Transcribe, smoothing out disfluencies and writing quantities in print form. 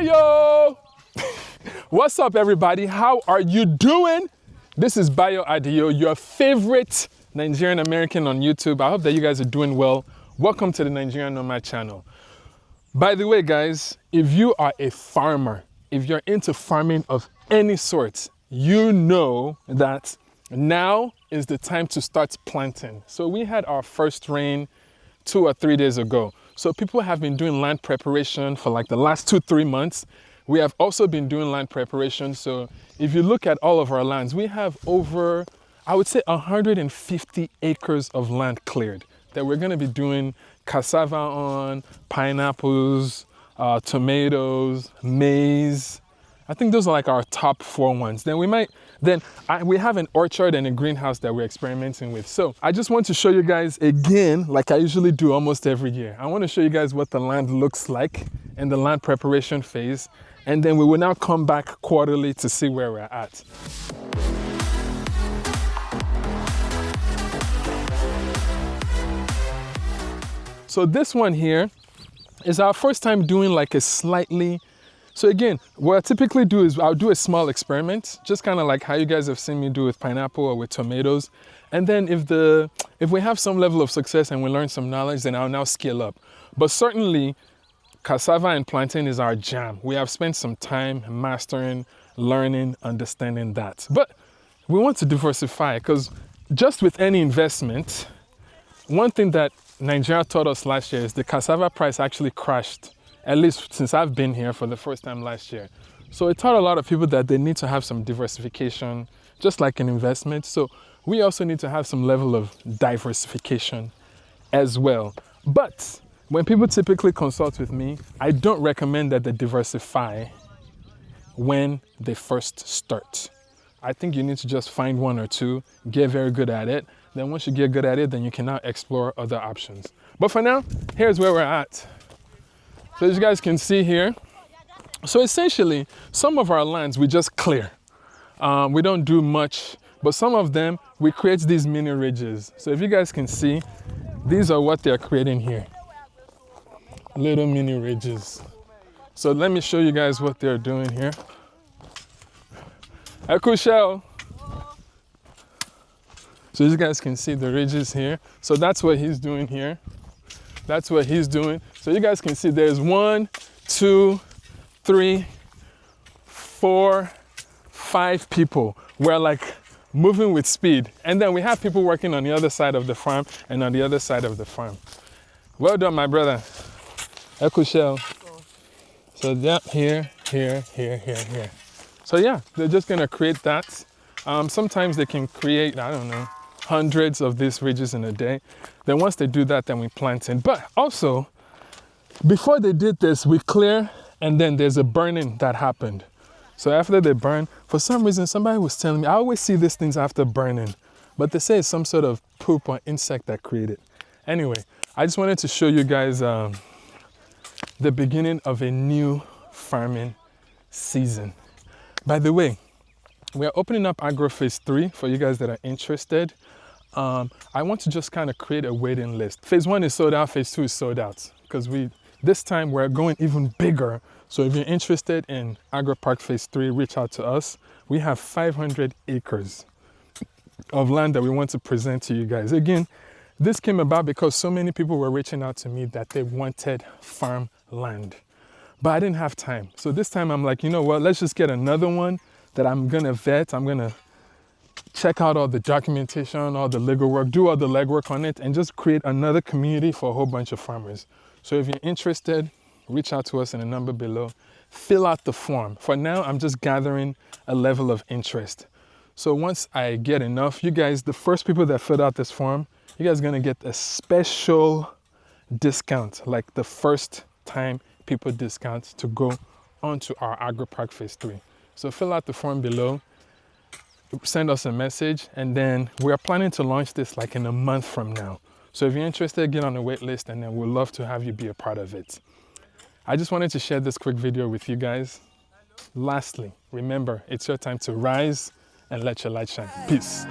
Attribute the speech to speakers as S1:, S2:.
S1: Ayo! What's up, everybody? How are you doing? This is Adio, your favorite Nigerian American on YouTube. I hope that you guys are doing well. Welcome to the Nigerian Nomad channel. By the way, guys, if you are a farmer, if you're into farming of any sort, you know that now is the time to start planting. So we had our first rain 2 or 3 days ago. So people have been doing land preparation for like the last 2-3 months. We have also been doing land preparation. So if you look at all of our lands, we have over, I would say 150 acres of land cleared that we're gonna be doing cassava on, pineapples, tomatoes, maize. I think those are like our top 4 ones. Then we have an orchard and a greenhouse that we're experimenting with. So I just want to show you guys again, like I usually do almost every year. I want to show you guys what the land looks like in the land preparation phase. And then we will now come back quarterly to see where we're at. So this one here is our first time doing like a slightly, so again, what I typically do is I'll do a small experiment, just kind of like how you guys have seen me do with pineapple or with tomatoes. And then if we have some level of success and we learn some knowledge, then I'll now scale up. But certainly cassava and plantain is our jam. We have spent some time mastering, learning, understanding that. But we want to diversify because just with any investment, one thing that Nigeria taught us last year is the cassava price actually crashed, at least since I've been here for the first time last year. So it taught a lot of people that they need to have some diversification, just like an investment. So we also need to have some level of diversification as well. But when people typically consult with me, I don't recommend that they diversify when they first start. I think you need to just find 1 or 2, get very good at it. Then once you get good at it, then you can now explore other options. But for now, here's where we're at. So as you guys can see here, so essentially, some of our lands we just clear. We don't do much, but some of them, we create these mini ridges. So if you guys can see, these are what they're creating here. Little mini ridges. So let me show you guys what they're doing here. Shell. So you guys can see the ridges here. So that's what he's doing here. That's what he's doing. So you guys can see there's 1, 2, 3, 4, 5 people. We're like moving with speed. And then we have people working on the other side of the farm and on the other side of the farm. Well done, my brother. Shell. So yeah, here. So yeah, they're just gonna create that. Sometimes they can create, I don't know, hundreds of these ridges in a day. Then once they do that, then we plant in. But also, before they did this, we clear, and then there's a burning that happened. So after they burn, for some reason, somebody was telling me, I always see these things after burning, but they say it's some sort of poop or insect that created. Anyway, I just wanted to show you guys the beginning of a new farming season. By the way, we are opening up Agro Phase 3 for you guys that are interested. I want to just kind of create a waiting list. Phase 1 is sold out, Phase 2 is sold out. Because this time we're going even bigger. So if you're interested in Agro Park Phase 3, reach out to us. We have 500 acres of land that we want to present to you guys. Again, this came about because so many people were reaching out to me that they wanted farmland. But I didn't have time. So this time I'm like, you know what, let's just get another one that I'm gonna vet. I'm gonna check out all the documentation, all the legal work, do all the legwork on it, and just create another community for a whole bunch of farmers. So if you're interested, reach out to us in the number below. Fill out the form. For now, I'm just gathering a level of interest. So once I get enough, you guys, the first people that filled out this form, you guys are gonna get a special discount, like the first time people discount to go onto our AgriPark Phase 3. So fill out the form below, send us a message, and then we're planning to launch this like in a month from now. So if you're interested, get on the wait list, and then we'd love to have you be a part of it. I just wanted to share this quick video with you guys. Lastly, remember, it's your time to rise and let your light shine. Peace.